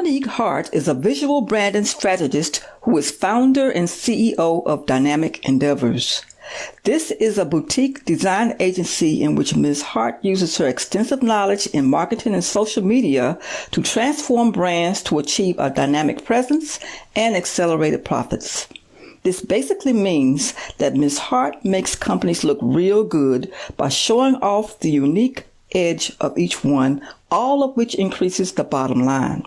Dominique Hart is a visual branding strategist who is founder and CEO of Dynamik Endeavors. This is a boutique design agency in which Ms. Hart uses her extensive knowledge in marketing and social media to transform brands to achieve a dynamic presence and accelerated profits. This basically means that Ms. Hart makes companies look real good by showing off the unique edge of each one, all of which increases the bottom line.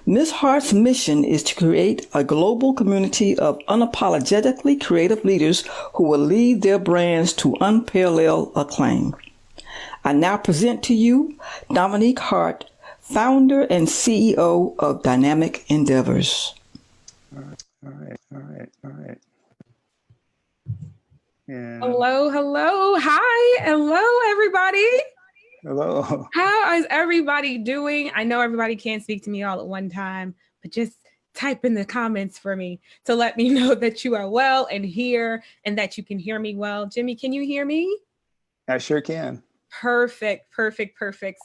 Ms. Hart's mission is to create a global community of unapologetically creative leaders who will lead their brands to unparalleled acclaim. I now present to you Dominique Hart, founder and CEO of Dynamik Endeavors. All right. And Hello. Hi. Hello, everybody. hello. How is everybody doing? I know everybody can't speak to me all at one time, but just type in the comments for me to let me know that you are well and here and that you can hear me well. Jimmy, can you hear me? I sure can. Perfect.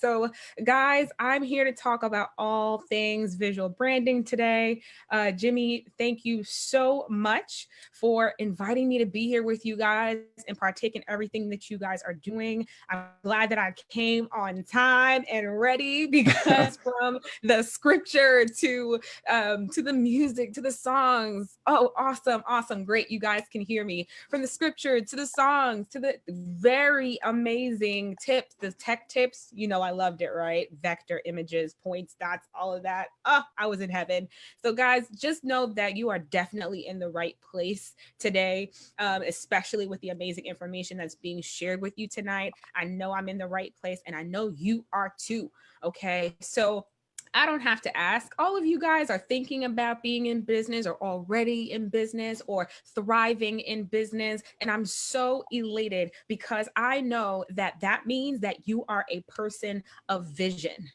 So guys, I'm here to talk about all things visual branding today. Jimmy, thank you so much for inviting me to be here with you guys and partake in everything that you guys are doing. I'm glad that I came on time and ready because from the scripture to the music, to the songs. Oh, awesome. Great. You guys can hear me. From the scripture to the songs, to the very amazing tips, the tech tips, I loved it, right? Vector images, points, dots, all of that. Oh, I was in heaven. So guys, just know that you are definitely in the right place today, especially with the amazing information that's being shared with you tonight. I know I'm in the right place and I know you are too. Okay. So I don't have to ask. All of you guys are thinking about being in business or already in business or thriving in business. And I'm so elated because I know that means that you are a person of vision.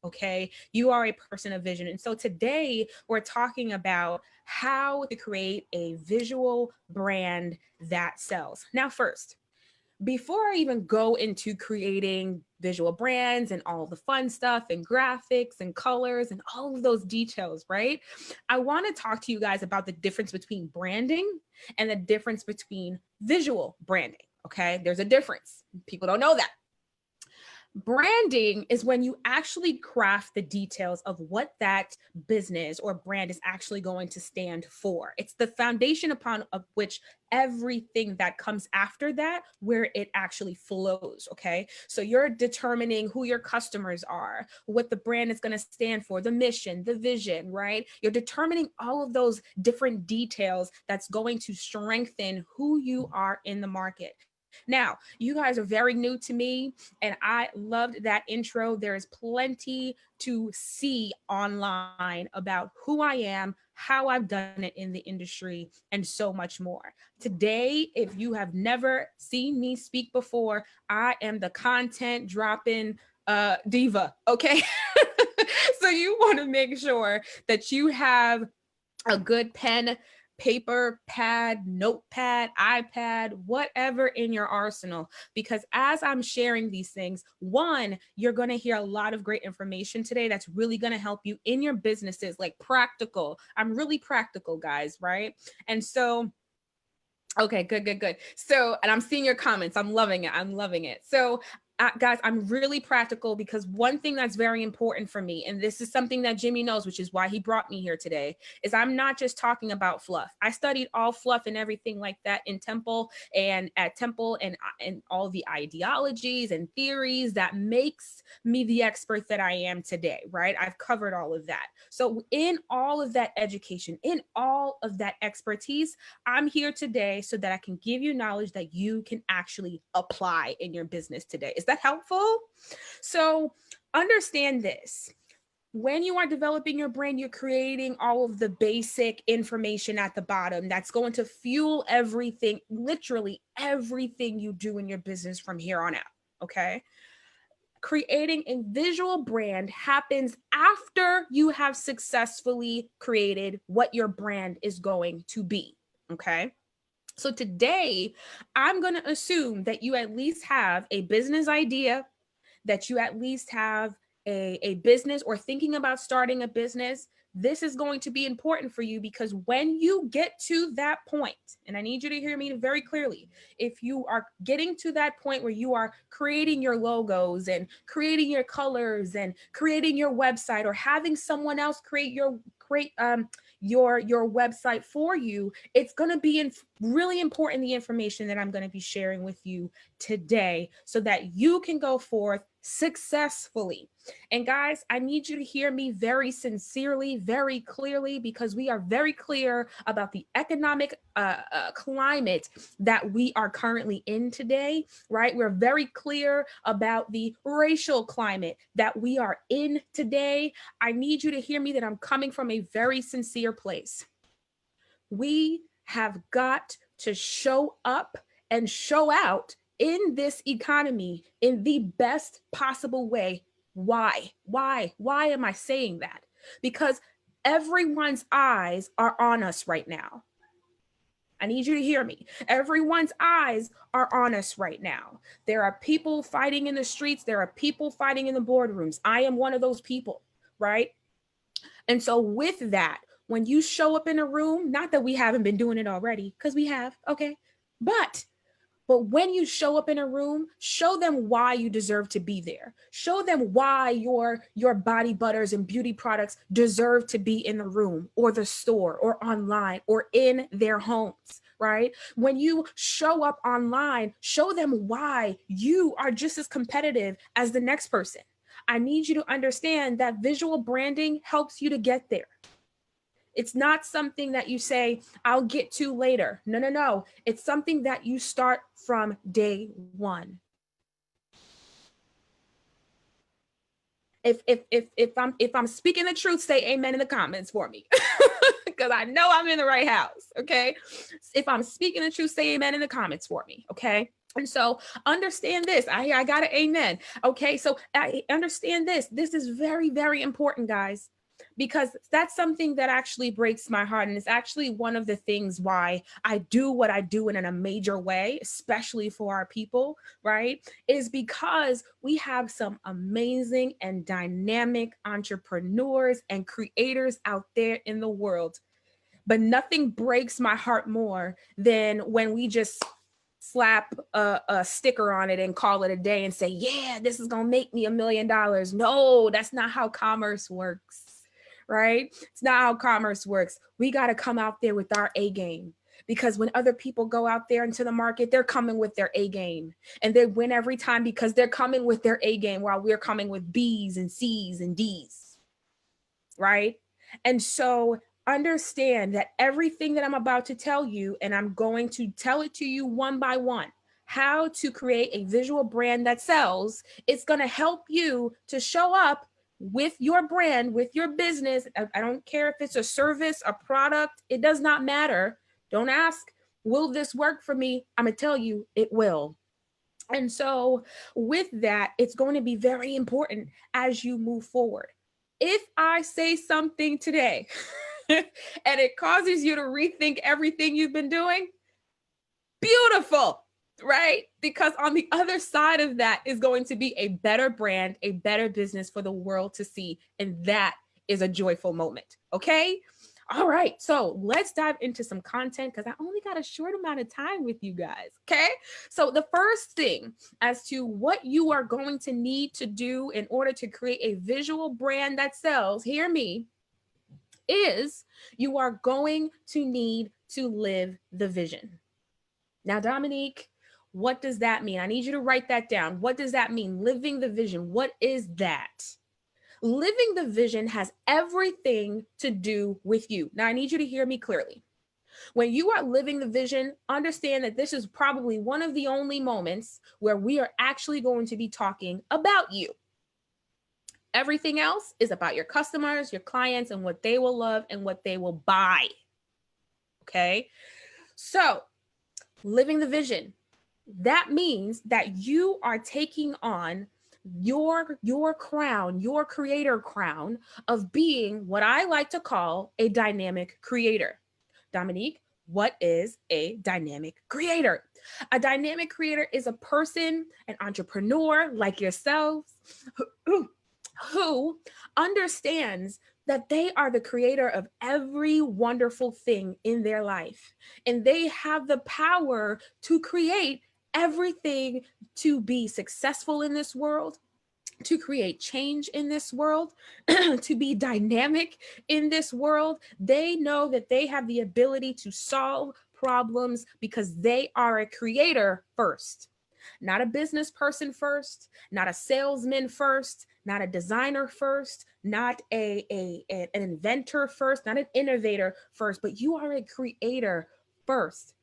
Okay. You are a person of vision. And so today we're talking about how to create a visual brand that sells. Now, first, before I even go into creating visual brands and all the fun stuff and graphics and colors and all of those details, right? I want to talk to you guys about the difference between branding and the difference between visual branding. Okay. There's a difference. People don't know that. Branding is when you actually craft the details of what that business or brand is actually going to stand for. It's the foundation upon of which everything that comes after that, where it actually flows. Okay. So you're determining who your customers are, what the brand is going to stand for, the mission, the vision, right? You're determining all of those different details that's going to strengthen who you are in the market. Now, you guys are very new to me, and I loved that intro. There is plenty to see online about who I am, how I've done it in the industry, and so much more. Today, if you have never seen me speak before, I am the content dropping diva, okay? So you want to make sure that you have a good pen, paper, pad, notepad, iPad, whatever in your arsenal. Because as I'm sharing these things, one, you're going to hear a lot of great information today that's really going to help you in your businesses, like practical. I'm really practical, guys, right? And so, okay, good. So, and I'm seeing your comments. I'm loving it. So, guys, I'm really practical because one thing that's very important for me, and this is something that Jimmy knows, which is why he brought me here today, is I'm not just talking about fluff. I studied all fluff and everything like that in Temple and at Temple and all the ideologies and theories that makes me the expert that I am today, right? I've covered all of that. So in all of that education, in all of that expertise, I'm here today so that I can give you knowledge that you can actually apply in your business today. Is that helpful? So understand this. When you are developing your brand, you're creating all of the basic information at the bottom that's going to fuel everything, literally everything you do in your business from here on out. Okay. Creating a visual brand happens after you have successfully created what your brand is going to be. Okay. So today, I'm going to assume that you at least have a business idea, that you at least have a business or thinking about starting a business, this is going to be important for you, because when you get to that point, and I need you to hear me very clearly, if you are getting to that point where you are creating your logos and creating your colors and creating your website, or having someone else create your website for you, it's going to be really important, the information that I'm going to be sharing with you today, so that you can go forth successfully. And guys, I need you to hear me very sincerely, very clearly, because we are very clear about the economic climate that we are currently in today, right? We're very clear about the racial climate that we are in today. I need you to hear me that I'm coming from a very sincere place. We have got to show up and show out in this economy in the best possible way. Why? Why am I saying that? Because everyone's eyes are on us right now. I need you to hear me. Everyone's eyes are on us right now. There are people fighting in the streets. There are people fighting in the boardrooms. I am one of those people, right? And so with that, when you show up in a room, not that we haven't been doing it already, because we have, okay, but when you show up in a room, show them why you deserve to be there. Show them why your body butters and beauty products deserve to be in the room or the store or online or in their homes, right? When you show up online, show them why you are just as competitive as the next person. I need you to understand that visual branding helps you to get there. It's not something that you say, I'll get to later. No. It's something that you start from day one. If I'm speaking the truth, say amen in the comments for me. Because I know I'm in the right house. Okay. If I'm speaking the truth, say amen in the comments for me. Okay. And so understand this. I got an amen. Okay. So I understand this. This is very, very important, guys, because that's something that actually breaks my heart. And it's actually one of the things why I do what I do in a major way, especially for our people, right? Is because we have some amazing and dynamic entrepreneurs and creators out there in the world. But nothing breaks my heart more than when we just slap a sticker on it and call it a day and say, yeah, this is going to make me $1 million. No, that's not how commerce works. Right? It's not how commerce works. We got to come out there with our A game, because when other people go out there into the market, they're coming with their A game, and they win every time because they're coming with their A game while we're coming with B's and C's and D's. Right? And so understand that everything that I'm about to tell you, and I'm going to tell it to you one by one, how to create a visual brand that sells, it's going to help you to show up with your brand, with your business. I don't care if it's a service, a product, it does not matter. Don't ask, will this work for me? I'm going to tell you it will. And so with that, it's going to be very important as you move forward. If I say something today and it causes you to rethink everything you've been doing, beautiful. Right? Because on the other side of that is going to be a better brand, a better business for the world to see. And that is a joyful moment. Okay. All right. So let's dive into some content, because I only got a short amount of time with you guys. Okay. So the first thing as to what you are going to need to do in order to create a visual brand that sells, hear me, is you are going to need to live the vision. Now, Dominique, what does that mean? I need you to write that down. What does that mean? Living the vision. What is that? Living the vision has everything to do with you. Now, I need you to hear me clearly. When you are living the vision, understand that this is probably one of the only moments where we are actually going to be talking about you. Everything else is about your customers, your clients, and what they will love and what they will buy. Okay? So, living the vision. That means that you are taking on your crown, your creator crown of being what I like to call a dynamic creator. Dominique, what is a dynamic creator? A dynamic creator is a person, an entrepreneur like yourselves, who understands that they are the creator of every wonderful thing in their life. And they have the power to create everything to be successful in this world, to create change in this world, to be dynamic in this world. They know that they have the ability to solve problems because they are a creator first. Not a business person first, not a salesman first, not a designer first, not an inventor first, not an innovator first, but you are a creator first.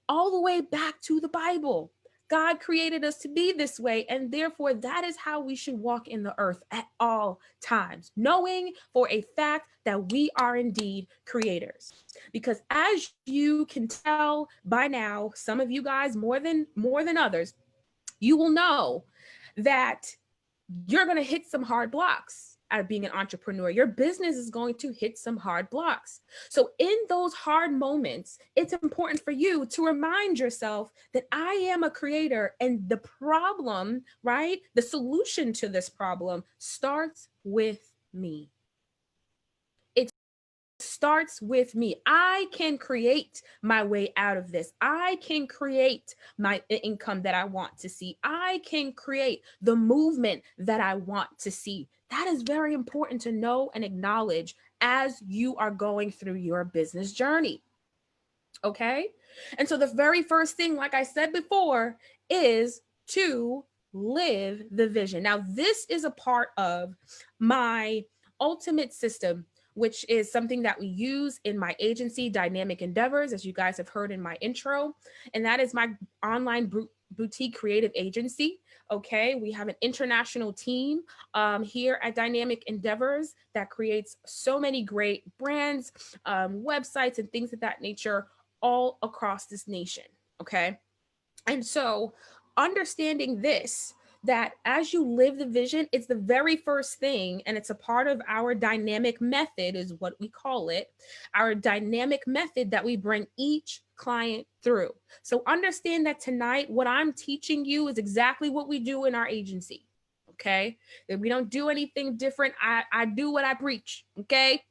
All the way back to the Bible. God created us to be this way, and therefore that is how we should walk in the earth at all times, knowing for a fact that we are indeed creators. Because as you can tell by now, some of you guys more than others, you will know that you're going to hit some hard blocks out of being an entrepreneur. Your business is going to hit some hard blocks. So in those hard moments, it's important for you to remind yourself that I am a creator, and the problem, right? The solution to this problem starts with me. Starts with me. I can create my way out of this. I can create my income that I want to see. I can create the movement that I want to see. That is very important to know and acknowledge as you are going through your business journey. Okay? And so the very first thing, like I said before, is to live the vision. Now, this is a part of my ultimate system, which is something that we use in my agency, Dynamik Endeavors, as you guys have heard in my intro. And that is my online boutique creative agency. Okay, we have an international team here at Dynamik Endeavors that creates so many great brands, websites, and things of that nature all across this nation. Okay, and so understanding this, that as you live the vision, it's the very first thing, and it's a part of our dynamic method, is what we call it, our dynamic method that we bring each client through. So understand that tonight, what I'm teaching you is exactly what we do in our agency. Okay, that we don't do anything different. I do what I preach. Okay,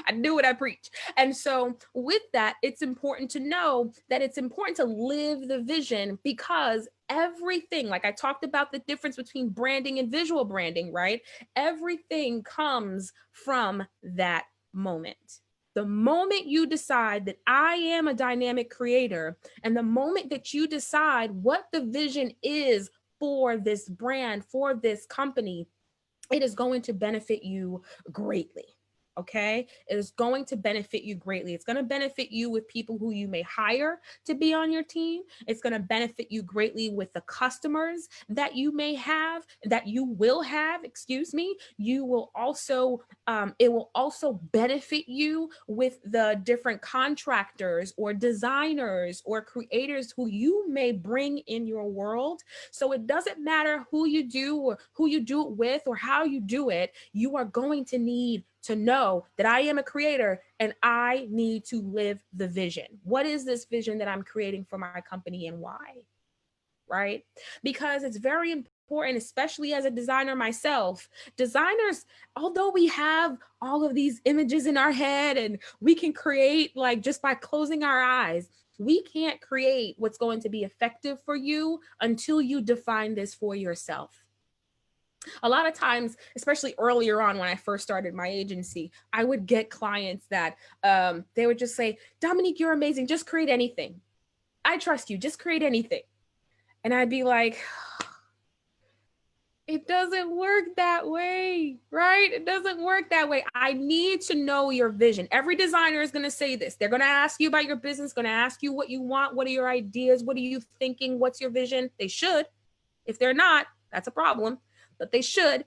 I do what I preach. And so with that, it's important to know that it's important to live the vision, because everything, like I talked about the difference between branding and visual branding, right? Everything comes from that moment. The moment you decide that I am a dynamic creator, and the moment that you decide what the vision is for this brand, for this company, it is going to benefit you greatly. Okay, it is going to benefit you greatly. It's going to benefit you with people who you may hire to be on your team. It's going to benefit you greatly with the customers that you may have, that you will have, excuse me. You will also, it will also benefit you with the different contractors or designers or creators who you may bring in your world. So it doesn't matter who you do or who you do it with or how you do it. You are going to need to know that I am a creator and I need to live the vision. What is this vision that I'm creating for my company, and why? Right? Because it's very important, especially as a designer myself. Designers, although we have all of these images in our head and we can create like just by closing our eyes, we can't create what's going to be effective for you until you define this for yourself. A lot of times, especially earlier on when I first started my agency, I would get clients that they would just say, Dominique, you're amazing. Just create anything. I trust you. Just create anything. And I'd be like, it doesn't work that way, right? It doesn't work that way. I need to know your vision. Every designer is going to say this. They're going to ask you about your business, going to ask you what you want. What are your ideas? What are you thinking? What's your vision? They should. If they're not, that's a problem. But they should,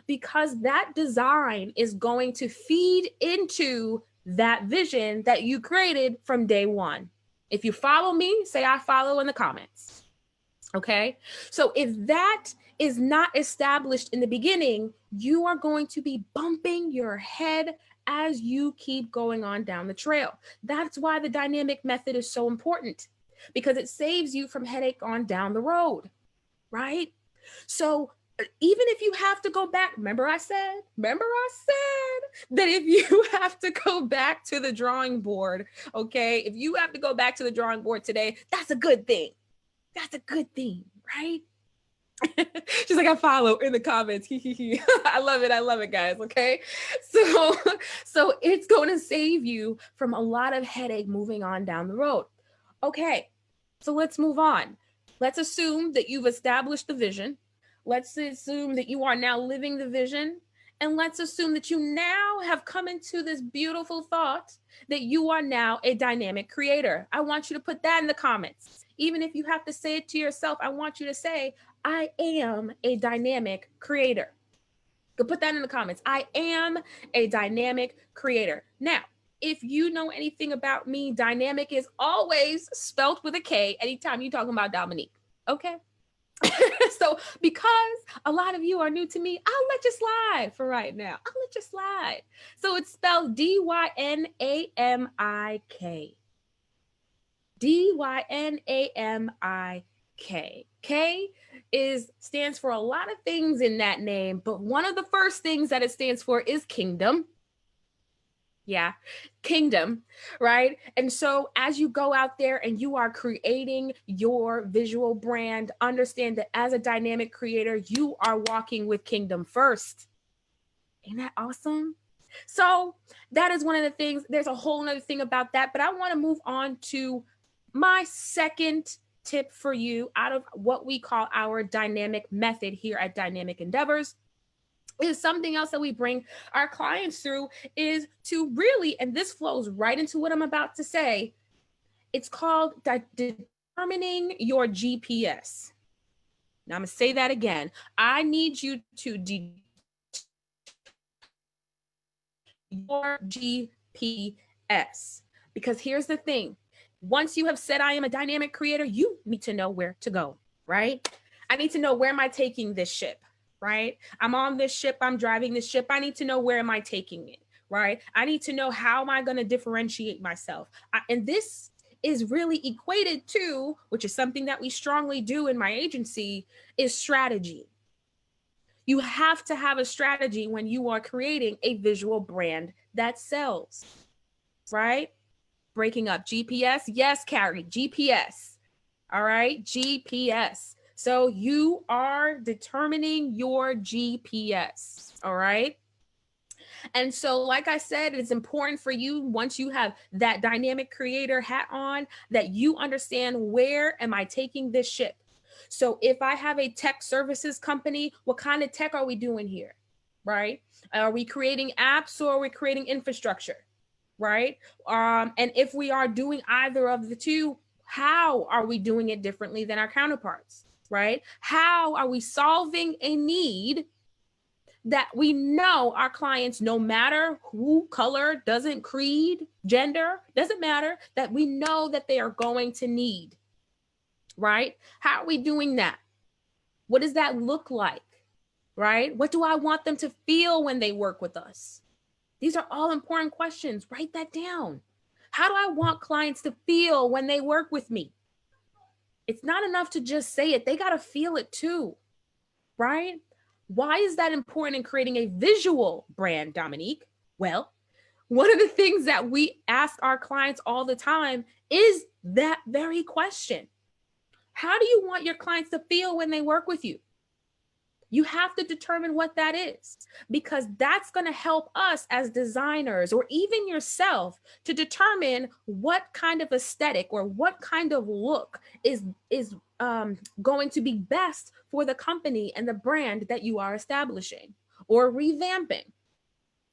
because that design is going to feed into that vision that you created from day one. If you follow me, say I follow in the comments. Okay. So if that is not established in the beginning, you are going to be bumping your head as you keep going on down the trail. That's why the dynamic method is so important, because it saves you from headache on down the road. Right? So even if you have to go back, remember I said that if you have to go back to the drawing board, okay, if you have to go back to the drawing board today, that's a good thing. That's a good thing, right? She's like, I follow in the comments. I love it, guys. Okay. So it's going to save you from a lot of headache moving on down the road. Okay. So let's move on. Let's assume that you've established the vision. Let's assume that you are now living the vision. And let's assume that you now have come into this beautiful thought that you are now a dynamic creator. I want you to put that in the comments. Even if you have to say it to yourself, I want you to say, I am a dynamic creator. You can put that in the comments. I am a dynamic creator. Now, if you know anything about me, dynamic is always spelt with a K anytime you're talking about Dominique. Okay? So because a lot of you are new to me, I'll let you slide for right now. I'll let you slide. So it's spelled D-Y-N-A-M-I-K. D-Y-N-A-M-I-K. K stands for a lot of things in that name, but one of the first things that it stands for is kingdom. Yeah, kingdom, right? And so as you go out there and you are creating your visual brand, understand that as a dynamic creator, you are walking with kingdom first. Ain't that awesome? So that is one of the things. There's a whole nother thing about that, but I want to move on to my second tip for you out of what we call our dynamic method here at Dynamic Endeavors. Is something else that we bring our clients through is to really, and this flows right into what I'm about to say, it's called determining your GPS. Now I'm going to say that again. I need you to your GPS, because here's the thing. Once you have said I am a dynamic creator, you need to know where to go, right? I need to know, where am I taking this ship? Right? I'm on this ship. I'm driving this ship. I need to know, where am I taking it? Right? I need to know, how am I going to differentiate myself? And this is really equated to, which is something that we strongly do in my agency, is strategy. You have to have a strategy when you are creating a visual brand that sells, right? Breaking up GPS. Yes, Carrie, GPS. All right, GPS. So you are determining your GPS, all right? And so, like I said, it's important for you, once you have that dynamic creator hat on, that you understand, where am I taking this ship? So if I have a tech services company, what kind of tech are we doing here, right? Are we creating apps, or are we creating infrastructure, right? And if we are doing either of the two, how are we doing it differently than our counterparts? Right? How are we solving a need that we know our clients, no matter who, color, doesn't, creed, gender, doesn't matter, that we know that they are going to need, right? How are we doing that? What does that look like, right? What do I want them to feel when they work with us? These are all important questions. Write that down. How do I want clients to feel when they work with me? It's not enough to just say it. They got to feel it too, right? Why is that important in creating a visual brand, Dominique? Well, one of the things that we ask our clients all the time is that very question. How do you want your clients to feel when they work with you? You have to determine what that is, because that's going to help us as designers, or even yourself, to determine what kind of aesthetic or what kind of look is going to be best for the company and the brand that you are establishing or revamping.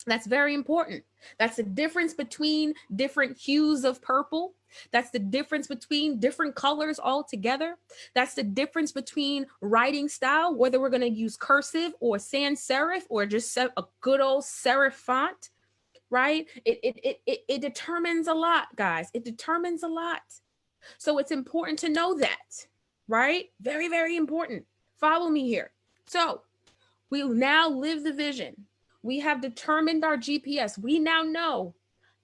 That's very important. That's the difference between different hues of purple. That's the difference between different colors altogether. That's the difference between writing style, whether we're going to use cursive or sans serif or just a good old serif font, right? It determines a lot, guys. It determines a lot. So it's important to know that, right? Very, very important. Follow me here. So we now live the vision. We have determined our GPS. We now know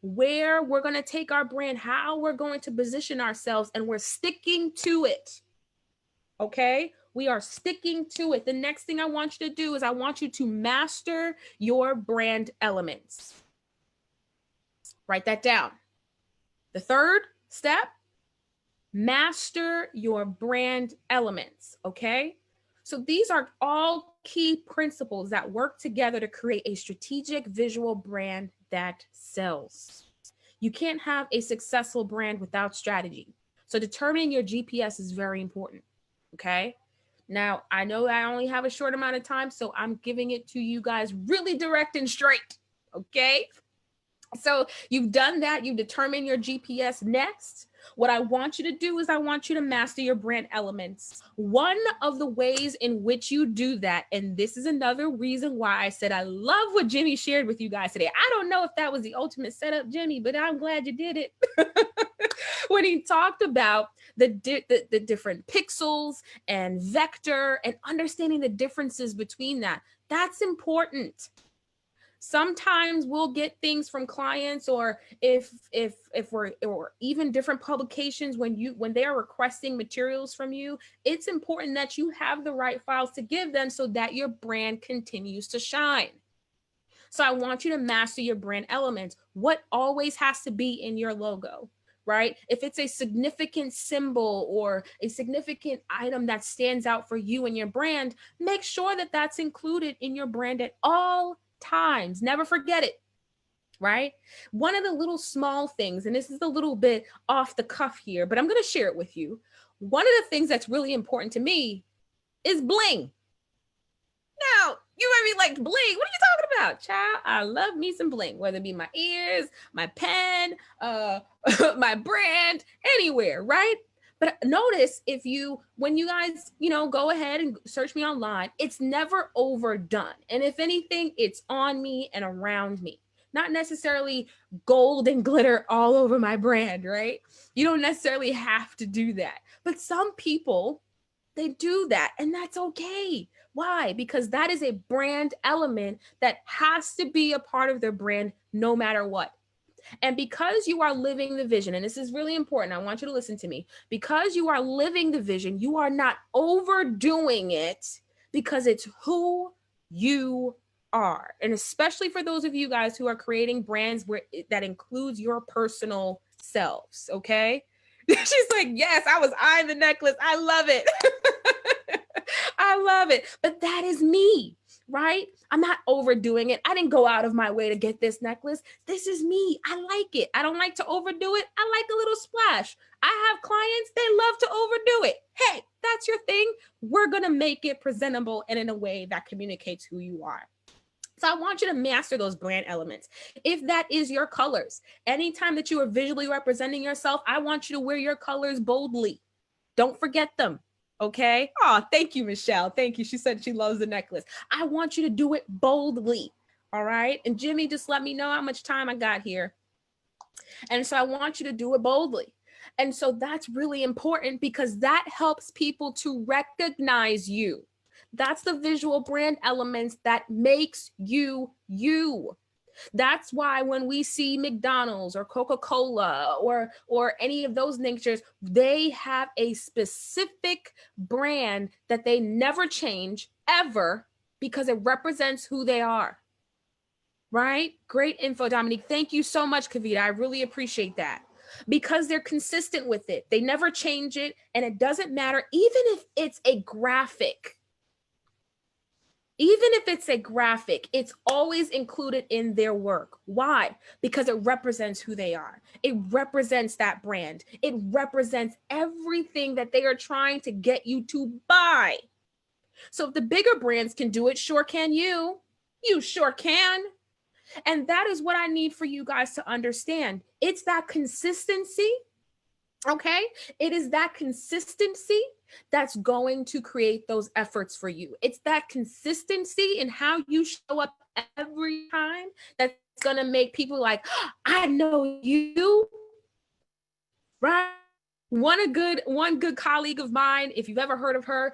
where we're going to take our brand, how we're going to position ourselves, and we're sticking to it. Okay? We are sticking to it. The next thing I want you to do is I want you to master your brand elements. Write that down. The third step, master your brand elements, okay? So these are all key principles that work together to create a strategic visual brand that sells. You can't have a successful brand without strategy. So determining your GPS is very important, okay? Now, I know I only have a short amount of time, so I'm giving it to you guys really direct and straight, okay? So you've done that. You've determined your GPS. Next, what I want you to do is I want you to master your brand elements. One of the ways in which you do that, and this is another reason why I said I love what Jimmy shared with you guys today. I don't know if that was the ultimate setup, Jimmy, but I'm glad you did it. When he talked about the different pixels and vector and understanding the differences between that, that's important. Sometimes we'll get things from clients, or if we're, or even different publications, when they are requesting materials from you, it's important that you have the right files to give them so that your brand continues to shine. So I want you to master your brand elements. What always has to be in your logo, right? If it's a significant symbol or a significant item that stands out for you and your brand, make sure that that's included in your brand at all times. Never forget it, right? One of the little small things, and this is a little bit off the cuff here, but I'm going to share it with you. One of the things that's really important to me is bling. Now, you might be like, bling, what are you talking about? Child, I love me some bling, whether it be my ears, my pen, my brand, anywhere, right? But notice when you guys, go ahead and search me online, it's never overdone. And if anything, it's on me and around me, not necessarily gold and glitter all over my brand, right? You don't necessarily have to do that. But some people, they do that, and that's okay. Why? Because that is a brand element that has to be a part of their brand no matter what. And because you are living the vision, and this is really important, I want you to listen to me. Because you are living the vision, you are not overdoing it, because it's who you are. And especially for those of you guys who are creating brands that includes your personal selves, okay? She's like, yes, I was eyeing the necklace. I love it. I love it. But that is me, right? I'm not overdoing it. I didn't go out of my way to get this necklace. This is me. I like it. I don't like to overdo it. I like a little splash. I have clients, they love to overdo it. Hey, that's your thing. We're going to make it presentable and in a way that communicates who you are. So I want you to master those brand elements. If that is your colors, anytime that you are visually representing yourself, I want you to wear your colors boldly. Don't forget them. Okay. Oh, thank you, Michelle. Thank you. She said she loves the necklace. I want you to do it boldly. All right. And Jimmy, just let me know how much time I got here. And so I want you to do it boldly. And so that's really important, because that helps people to recognize you. That's the visual brand elements that makes you you. That's why when we see McDonald's or Coca-Cola or any of those natures, they have a specific brand that they never change ever, because it represents who they are. Right? Great info, Dominique. Thank you so much, Kavita. I really appreciate that. Because they're consistent with it. They never change it, and it doesn't matter, even if it's a graphic. Even if it's a graphic, it's always included in their work. Why? Because it represents who they are. It represents that brand. It represents everything that they are trying to get you to buy. So if the bigger brands can do it, sure can you. You sure can. And that is what I need for you guys to understand. It's that consistency. Okay? It is that consistency that's going to create those efforts for you. It's that consistency in how you show up every time that's going to make people like, oh, I know you, right? One good colleague of mine, if you've ever heard of her,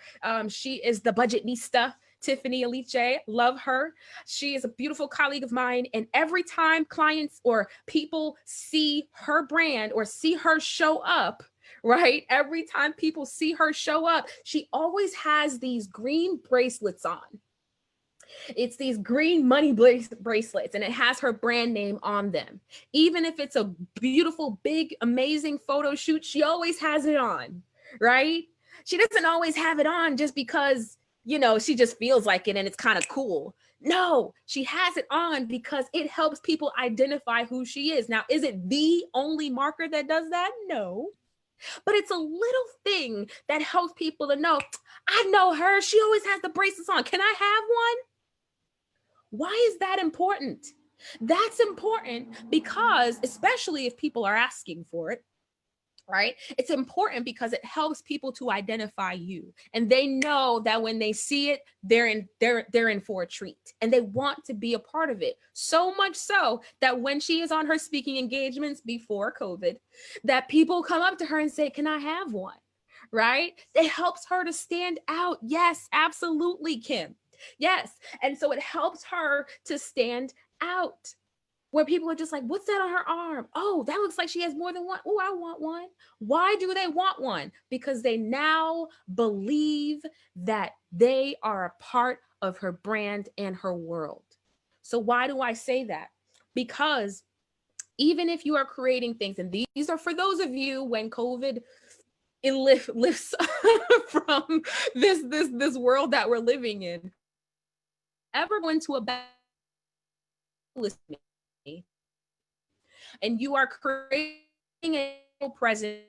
she is the Budgetnista, Tiffany Aliche. Love her. She is a beautiful colleague of mine. And every time clients or people see her brand or see her show up, right? Every time people see her show up, she always has these green bracelets on. It's these green money bracelets, and it has her brand name on them. Even if it's a beautiful, big, amazing photo shoot, she always has it on, right? She doesn't always have it on just because, you know, she just feels like it and it's kind of cool. No, she has it on because it helps people identify who she is. Now, is it the only marker that does that? No. But it's a little thing that helps people to know, I know her. She always has the bracelets on. Can I have one? Why is that important? That's important because, especially if people are asking for it, right? It's important because it helps people to identify you, and they know that when they see it, they're in for a treat, and they want to be a part of it. So much so that when she is on her speaking engagements before COVID, that people come up to her and say, "Can I have one?" Right? It helps her to stand out. Yes, absolutely, Kim. Yes. And so it helps her to stand out, where people are just like, what's that on her arm? Oh, that looks like she has more than one. Oh, I want one. Why do they want one? Because they now believe that they are a part of her brand and her world. So why do I say that? Because even if you are creating things, and these are for those of you when COVID lifts from this world that we're living in, ever go into a battle listening, and you are creating a present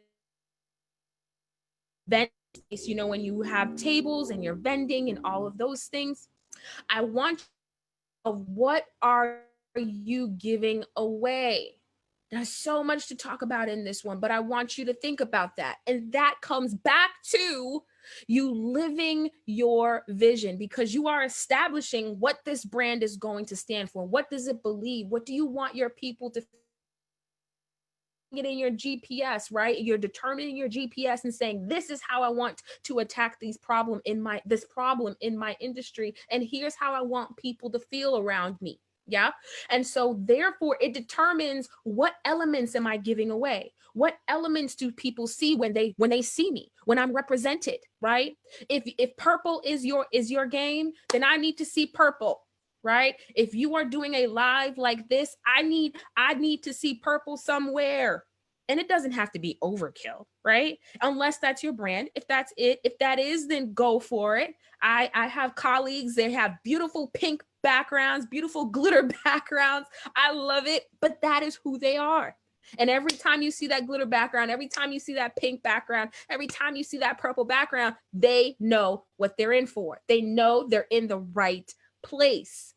event space, you know, when you have tables and you're vending and all of those things, I want of what are you giving away? There's so much to talk about in this one, but I want you to think about that. And that comes back to you living your vision, because you are establishing what this brand is going to stand for. What does it believe? What do you want your people to get in your GPS, right? You're determining your GPS and saying, this is how I want to attack this problem in my industry. And here's how I want people to feel around me. Yeah. And so therefore it determines, what elements am I giving away? What elements do people see when they see me, when I'm represented, right? If purple is your game, then I need to see purple. Right? If you are doing a live like this, I need to see purple somewhere. And it doesn't have to be overkill, right? Unless that's your brand. If that's it, if that is, then go for it. I have colleagues, they have beautiful pink backgrounds, beautiful glitter backgrounds. I love it, but that is who they are. And every time you see that glitter background, every time you see that pink background, every time you see that purple background, they know what they're in for. They know they're in the right place.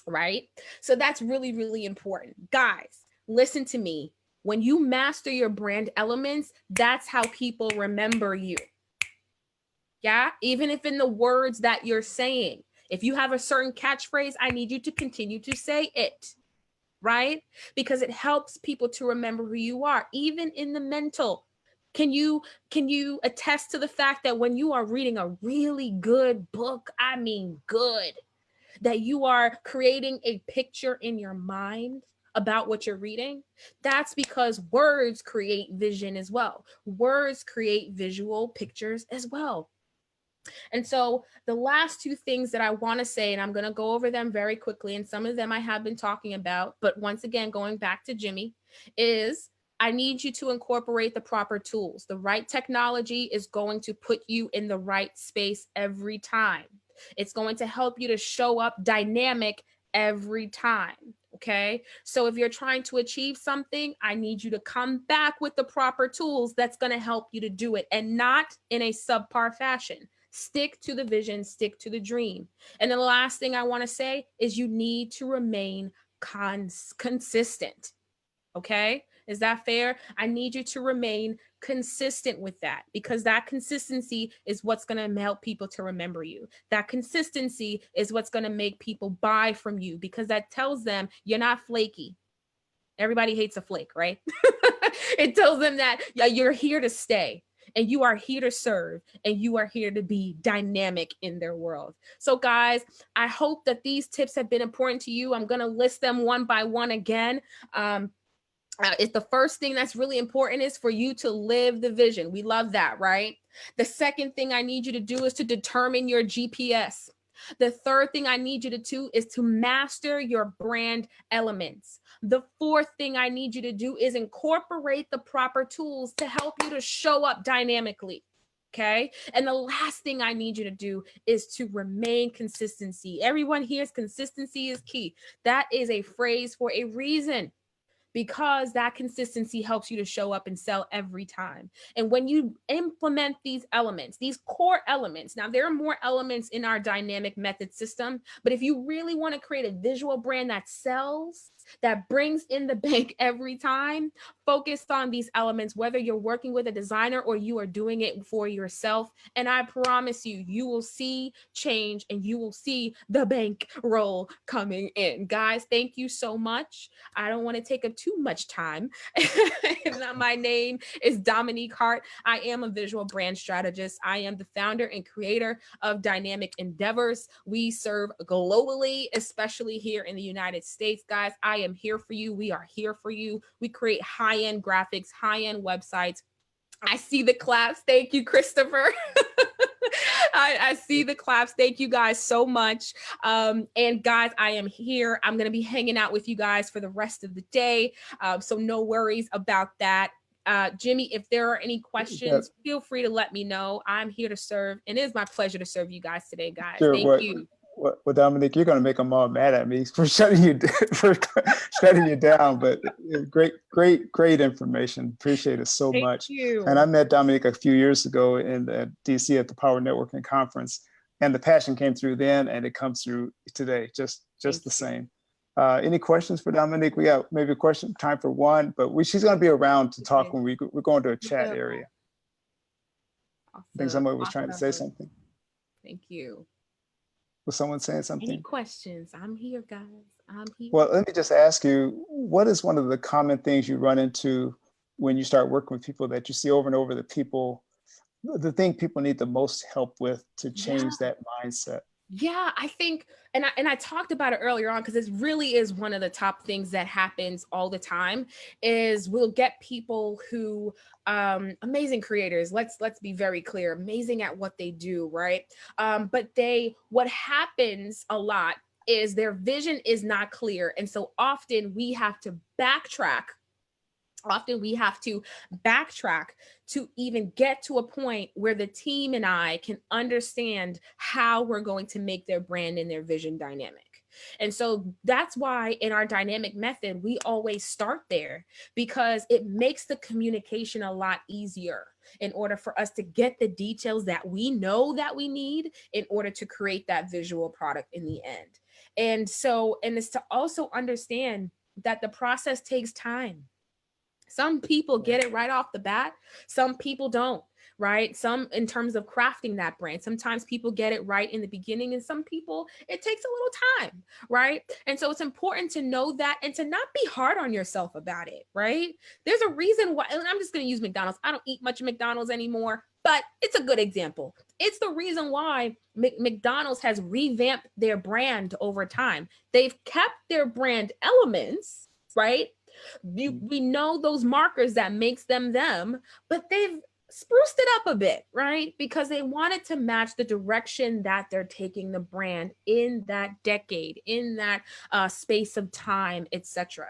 Right? So that's really, really important. Guys, listen to me. When you master your brand elements, that's how people remember you. Yeah? Even if in the words that you're saying, if you have a certain catchphrase, I need you to continue to say it. Right? Because it helps people to remember who you are, even in the mental. Can you attest to the fact that when you are reading a really good book, I mean good, that you are creating a picture in your mind about what you're reading? That's because words create vision as well. Words create visual pictures as well. And so the last two things that I want to say, and I'm going to go over them very quickly, and some of them I have been talking about, but once again, going back to Jimmy, is I need you to incorporate the proper tools. The right technology is going to put you in the right space every time. It's going to help you to show up dynamic every time. Okay. So if you're trying to achieve something, I need you to come back with the proper tools that's going to help you to do it, and not in a subpar fashion. Stick to the vision, stick to the dream. And then the last thing I want to say is you need to remain consistent. Okay. Is that fair? I need you to remain consistent with that, because that consistency is what's going to help people to remember you. That consistency is what's going to make people buy from you, because that tells them you're not flaky. Everybody hates a flake, right? It tells them that you're here to stay, and you are here to serve, and you are here to be dynamic in their world. So guys, I hope that these tips have been important to you. I'm going to list them one by one again. It's the first thing that's really important is for you to live the vision. We love that, right? The second thing I need you to do is to determine your GPS. The third thing I need you to do is to master your brand elements. The fourth thing I need you to do is incorporate the proper tools to help you to show up dynamically. Okay. And the last thing I need you to do is to remain consistency. Everyone hears consistency is key. That is a phrase for a reason, because that consistency helps you to show up and sell every time. And when you implement these elements, these core elements, now there are more elements in our dynamic method system, but if you really want to create a visual brand that sells, that brings in the bank every time, focus on these elements, whether you're working with a designer or you are doing it for yourself. And I promise you, you will see change and you will see the bank roll coming in. Guys, thank you so much. I don't want to take up too much time. My name is Dominique Hart. I am a visual brand strategist. I am the founder and creator of Dynamik Endeavors. We serve globally, especially here in the United States. Guys, I am here for you. We are here for you. We create high-end graphics, high-end websites. I see the claps. Thank you, Christopher. I see the claps. Thank you guys so much. And guys, I am here. I'm going to be hanging out with you guys for the rest of the day. So no worries about that. Jimmy, if there are any questions, feel free to let me know. I'm here to serve. And it is my pleasure to serve you guys today, guys. Sure. Thank you. Well, Dominique, you're going to make them all mad at me for shutting you down. But great information. Appreciate it so much. Thank you. And I met Dominique a few years ago in DC at the Power Networking Conference, and the passion came through then, and it comes through today, just the same. Any questions for Dominique? We got maybe a question, time for one, but she's going to be around to talk when we're going to a chat area. Awesome. I think somebody was trying to say something. Thank you. Was someone saying something? Any questions? I'm here, guys. I'm here. Well, let me just ask you, what is one of the common things you run into when you start working with people that you see over and over, the thing people need the most help with to change that mindset? Yeah, I think, and I talked about it earlier on, because this really is one of the top things that happens all the time, is we'll get people who, amazing creators, let's be very clear, amazing at what they do, right? But what happens a lot is their vision is not clear. And so often we have to backtrack. To even get to a point where the team and I can understand how we're going to make their brand and their vision dynamic. And so that's why in our dynamic method, we always start there, because it makes the communication a lot easier in order for us to get the details that we know that we need in order to create that visual product in the end. And it's to also understand that the process takes time. Some people get it right off the bat. Some people don't, right? Some in terms of crafting that brand. Sometimes people get it right in the beginning, and some people, it takes a little time, right? And so it's important to know that and to not be hard on yourself about it, right? There's a reason why, and I'm just going to use McDonald's. I don't eat much McDonald's anymore, but it's a good example. It's the reason why McDonald's has revamped their brand over time. They've kept their brand elements, right? We know those markers that makes them, but they've spruced it up a bit, right? Because they wanted to match the direction that they're taking the brand in that decade, in that space of time, etc.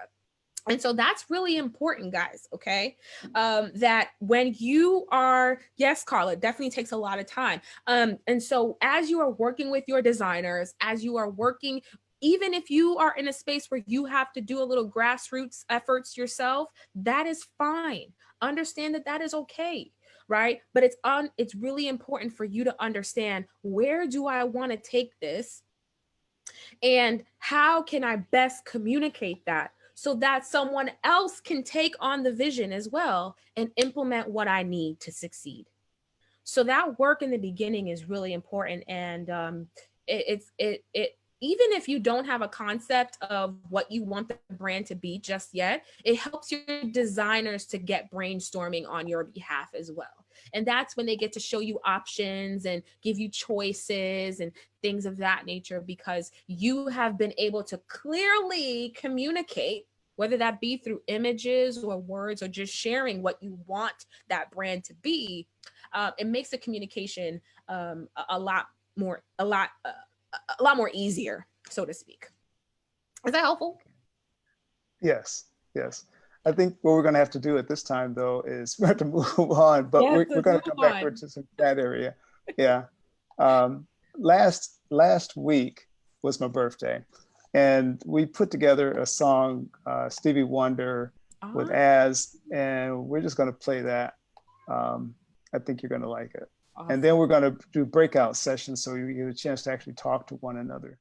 And so that's really important, guys, okay? That when you are, yes, Carla, it definitely takes a lot of time. And so as you are working with your designers, as you are working, even if you are in a space where you have to do a little grassroots efforts yourself, that is fine. Understand that is okay, right? But it's really important for you to understand, where do I want to take this? And how can I best communicate that so that someone else can take on the vision as well and implement what I need to succeed? So that work in the beginning is really important. And even if you don't have a concept of what you want the brand to be just yet, it helps your designers to get brainstorming on your behalf as well. And that's when they get to show you options and give you choices and things of that nature, because you have been able to clearly communicate whether that be through images or words or just sharing what you want that brand to be. It makes the communication a lot more, a lot more easier, so to speak. Is that helpful? Yes, yes. I think what we're going to have to do at this time, though, is we have to move on, but Yes, we're going to come back to that area. Yeah. Last week was my birthday, and we put together a song, Stevie Wonder with Az, and we're just going to play that. I think you're going to like it. Awesome. And then we're going to do breakout sessions so you get a chance to actually talk to one another.